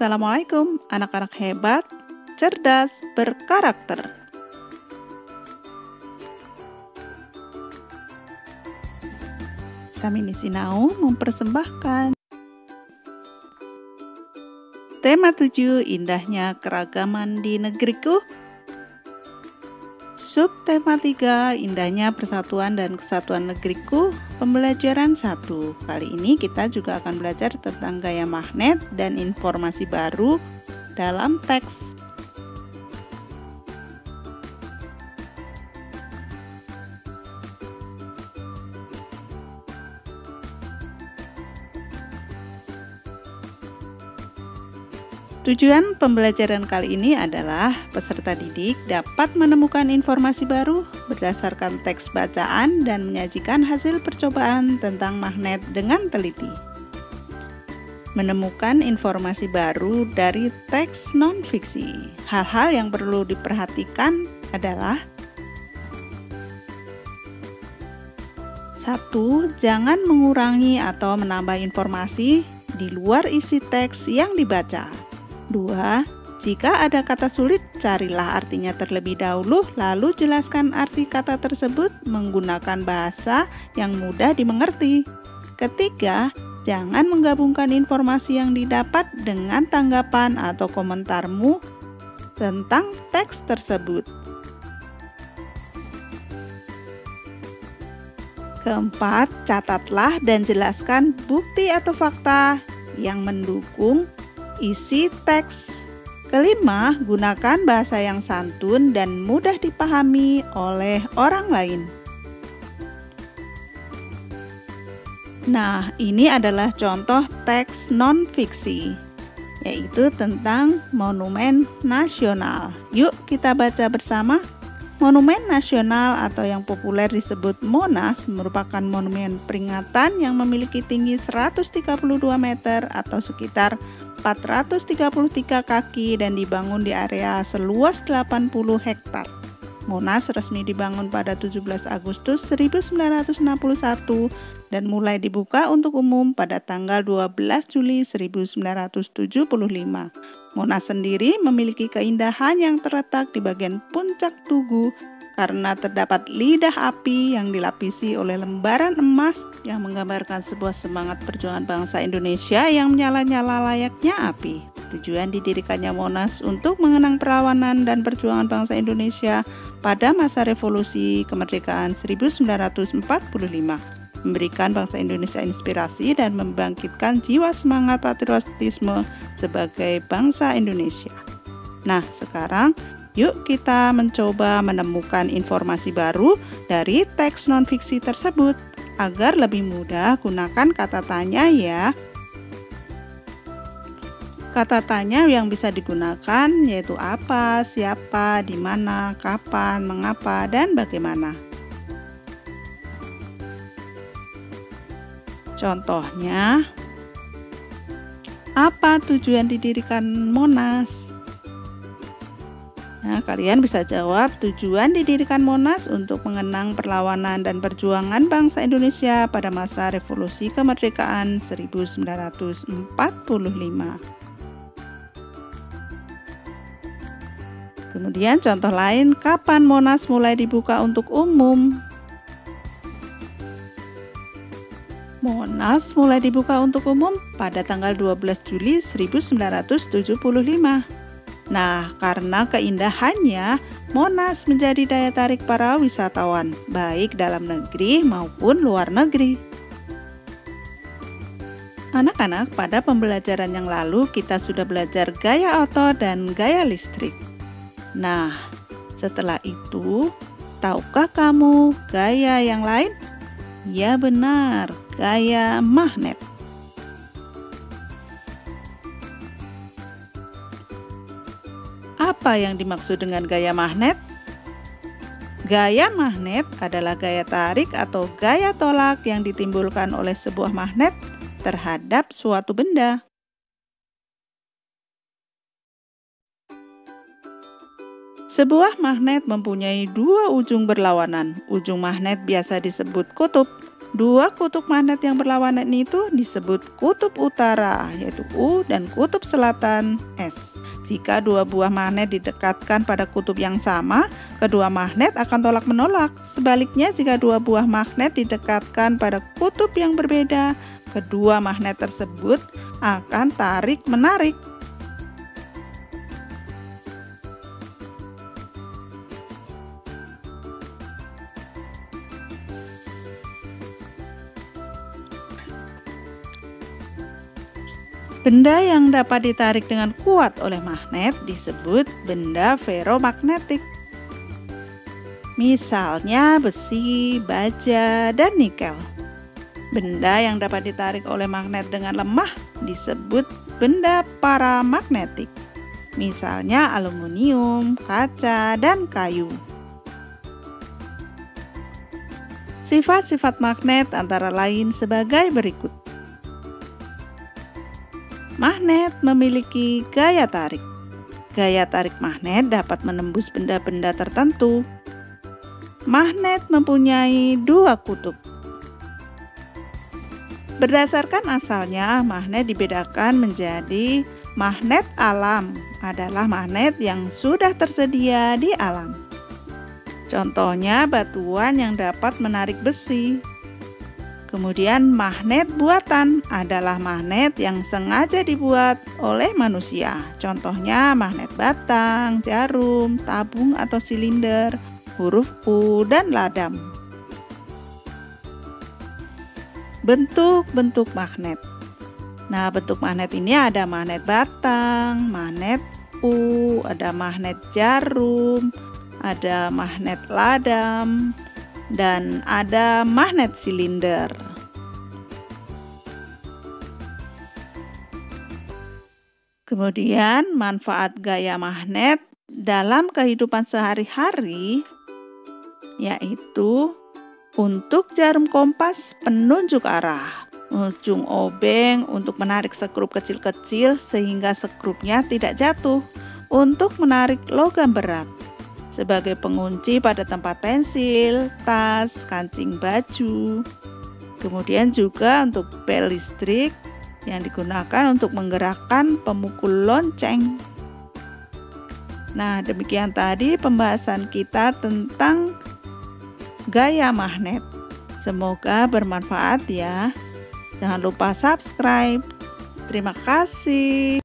Assalamualaikum anak-anak hebat, cerdas, berkarakter. Samini Sinau mempersembahkan tema 7, indahnya keragaman di negeriku. Subtema 3, indahnya persatuan dan kesatuan negeriku, pembelajaran 1. Kali ini kita juga akan belajar tentang gaya magnet dan informasi baru dalam teks. Tujuan pembelajaran kali ini adalah peserta didik dapat menemukan informasi baru berdasarkan teks bacaan dan menyajikan hasil percobaan tentang magnet dengan teliti. Menemukan informasi baru dari teks non-fiksi. Hal-hal yang perlu diperhatikan adalah 1. Jangan mengurangi atau menambah informasi di luar isi teks yang dibaca. 2. Jika ada kata sulit, carilah artinya terlebih dahulu, lalu jelaskan arti kata tersebut menggunakan bahasa yang mudah dimengerti. 3. Jangan menggabungkan informasi yang didapat dengan tanggapan atau komentarmu tentang teks tersebut. 4. Catatlah dan jelaskan bukti atau fakta yang mendukung isi teks. 5. Gunakan bahasa yang santun dan mudah dipahami oleh orang lain. Nah, ini adalah contoh teks non-fiksi, yaitu tentang Monumen Nasional. Yuk kita baca bersama. Monumen Nasional atau yang populer disebut Monas merupakan monumen peringatan yang memiliki tinggi 132 meter atau sekitar 433 kaki dan dibangun di area seluas 80 hektar. Monas resmi dibangun pada 17 Agustus 1961 dan mulai dibuka untuk umum pada tanggal 12 Juli 1975. Monas sendiri memiliki keindahan yang terletak di bagian puncak tugu karena terdapat lidah api yang dilapisi oleh lembaran emas yang menggambarkan sebuah semangat perjuangan bangsa Indonesia yang menyala-nyala layaknya api. Tujuan didirikannya Monas untuk mengenang perlawanan dan perjuangan bangsa Indonesia pada masa revolusi kemerdekaan 1945, memberikan bangsa Indonesia inspirasi dan membangkitkan jiwa semangat patriotisme sebagai bangsa Indonesia. Nah, sekarang yuk kita mencoba menemukan informasi baru dari teks non-fiksi tersebut. Agar lebih mudah, gunakan kata tanya ya. Kata tanya yang bisa digunakan yaitu apa, siapa, di mana, kapan, mengapa, dan bagaimana. Contohnya, apa tujuan didirikan Monas? Nah, kalian bisa jawab tujuan didirikan Monas untuk mengenang perlawanan dan perjuangan bangsa Indonesia pada masa revolusi kemerdekaan 1945. Kemudian contoh lain, kapan Monas mulai dibuka untuk umum? Monas mulai dibuka untuk umum pada tanggal 12 Juli 1975. Nah, karena keindahannya, Monas menjadi daya tarik para wisatawan, baik dalam negeri maupun luar negeri. Anak-anak, pada pembelajaran yang lalu kita sudah belajar gaya otot dan gaya listrik. Nah, setelah itu, tahukah kamu gaya yang lain? Ya benar, gaya magnet. Apa yang dimaksud dengan gaya magnet? Gaya magnet adalah gaya tarik atau gaya tolak yang ditimbulkan oleh sebuah magnet terhadap suatu benda. Sebuah magnet mempunyai dua ujung berlawanan. Ujung magnet biasa disebut kutub, Dua kutub magnet yang berlawanan itu disebut kutub utara, yaitu U, dan kutub selatan, S. Jika dua buah magnet didekatkan pada kutub yang sama, kedua magnet akan tolak-menolak. Sebaliknya, jika dua buah magnet didekatkan pada kutub yang berbeda, kedua magnet tersebut akan tarik-menarik. Benda yang dapat ditarik dengan kuat oleh magnet disebut benda feromagnetik. Misalnya besi, baja, dan nikel. Benda yang dapat ditarik oleh magnet dengan lemah disebut benda paramagnetik. Misalnya aluminium, kaca, dan kayu. Sifat-sifat magnet antara lain sebagai berikut. Magnet memiliki gaya tarik. Gaya tarik magnet dapat menembus benda-benda tertentu. Magnet mempunyai dua kutub. Berdasarkan asalnya, magnet dibedakan menjadi magnet alam adalah magnet yang sudah tersedia di alam. Contohnya batuan yang dapat menarik besi. Kemudian magnet buatan adalah magnet yang sengaja dibuat oleh manusia. Contohnya magnet batang, jarum, tabung atau silinder, huruf U, dan ladam. Bentuk-bentuk magnet. Nah, bentuk magnet ini ada magnet batang, magnet U, ada magnet jarum, ada magnet ladam, dan ada magnet silinder. Kemudian manfaat gaya magnet dalam kehidupan sehari-hari yaitu untuk jarum kompas penunjuk arah, ujung obeng untuk menarik sekrup kecil-kecil sehingga sekrupnya tidak jatuh, untuk menarik logam berat, sebagai pengunci pada tempat pensil, tas, kancing baju. Kemudian juga untuk bel listrik yang digunakan untuk menggerakkan pemukul lonceng. Nah, demikian tadi pembahasan kita tentang gaya magnet. Semoga bermanfaat ya. Jangan lupa subscribe. Terima kasih.